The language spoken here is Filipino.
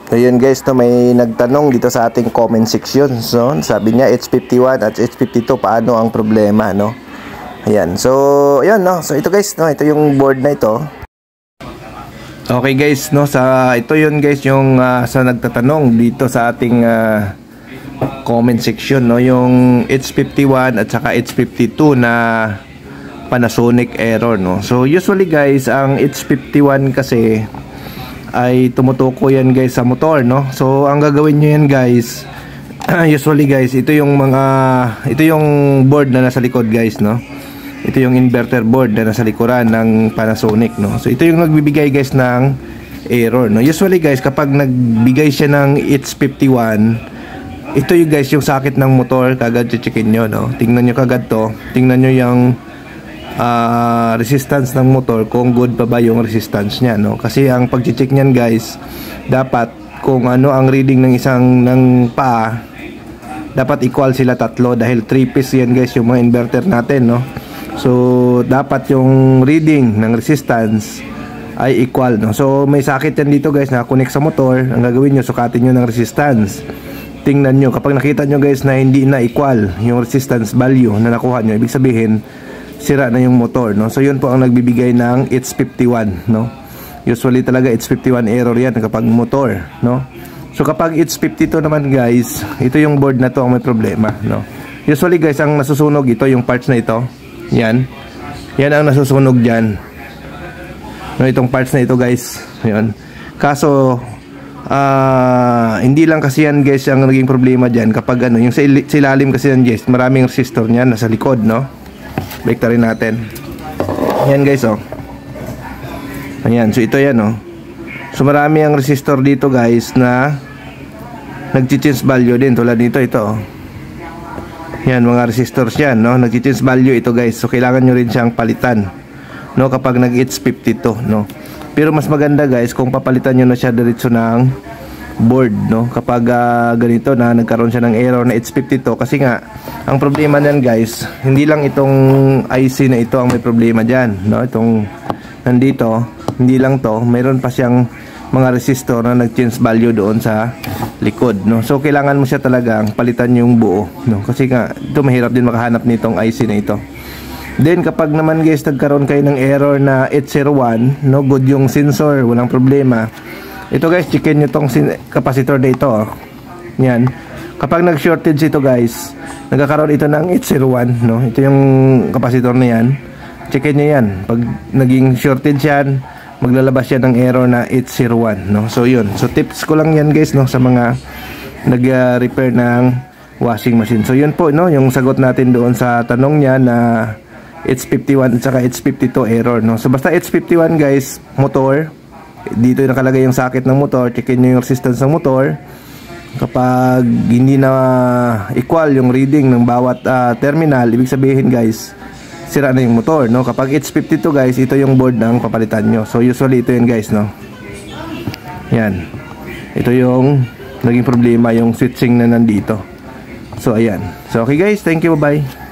So yun guys, no, may nagtanong dito sa ating comment section. So sabi niya H51 at H52 paano ang problema, no? Ayan. So ayun, no. So ito guys, no, ito yung board na ito. Okay guys, no, sa ito yun guys yung sa nagtatanong dito sa ating comment section, no, yung H51 at saka H52 na Panasonic error, no. So usually guys, ang H51 kasi ay tumutuko yan guys sa motor, no. So ang gagawin nyo yan guys, usually guys, ito yung board na nasa likod guys, no. Ito yung inverter board na nasa likuran ng Panasonic, no. So ito yung nagbibigay guys ng error, no. Usually guys, kapag nagbigay siya ng H51, ito yung guys yung sakit ng motor, kagad checkin nyo, no. Tingnan nyo kagad to, tingnan nyo yung resistance ng motor, kung good pa ba yung resistance nya, no. Kasi ang pag-check nyan guys, dapat kung ano ang reading ng paa, dapat equal sila tatlo, dahil 3 piece yan guys yung mga inverter natin, no. So dapat yung reading ng resistance ay equal, no. So may sakit yan dito guys na connect sa motor. Ang gagawin nyo, sukatin nyo ng resistance. Tingnan nyo, kapag nakita nyo guys na hindi na equal yung resistance value na nakuha nyo, ibig sabihin sira na yung motor, no. So yun po ang nagbibigay ng H51, no. Usually talaga H51 error yan kapag motor, no. So kapag H52 naman guys, ito yung board na to ang may problema, no. Usually guys, ang nasusunog ito, yung parts na ito, yan ang nasusunog dyan, no, itong parts na ito guys, yun. Kaso hindi lang kasi yan guys ang naging problema dyan, kapag ano, yung sa ilalim kasi yan guys, maraming resistor nyan nasa likod, no. Backta rin natin yan guys, oh. Ayan, so ito yan, oh. So marami ang resistor dito guys na nag-change value din, tulad nito, ito, oh. Yan, mga resistors yan, no, nag-change value ito guys. So kailangan nyo rin siyang palitan, no, kapag nag-H52, no. Pero mas maganda guys kung papalitan nyo na siya diretso ng board, no, kapag ganito na nagkaroon siya ng error na H52. Kasi nga ang problema niyan guys, hindi lang itong IC na ito ang may problema dyan, no. Itong nandito, hindi lang to, mayroon pa siyang mga resistor na nag-change value doon sa likod, no. So kailangan mo siya talagang palitan yung buo, no, kasi nga ito mahirap din makahanap nitong IC na ito. Then kapag naman guys nagkaroon kayo ng error na H01, no, good yung sensor, walang problema. Ito guys, checkin nyo tong capacitor na ito, oh. Yan, kapag nag-shortage ito guys, nagkakaroon ito ng H01, no. Ito yung capacitor na yan, checkin nyo yan. Pag naging shortage yan, maglalabas yan ng error na H01, no. So yun, so tips ko lang yan guys, no, sa mga nag-repair ng washing machine. So yun po, no, yung sagot natin doon sa tanong niya na H51 at saka H52 error, no. So basta H51 guys, motor, dito yung nakalagay yung socket ng motor, checkin nyo yung resistance ng motor. Kapag hindi na equal yung reading ng bawat terminal, ibig sabihin guys, sira na yung motor, no. Kapag H52 guys, ito yung board ng papalitan nyo. So usually ito yun guys, no. Yan, ito yung naging problema, yung switching na nandito. So ayan. So okay guys, thank you, bye bye.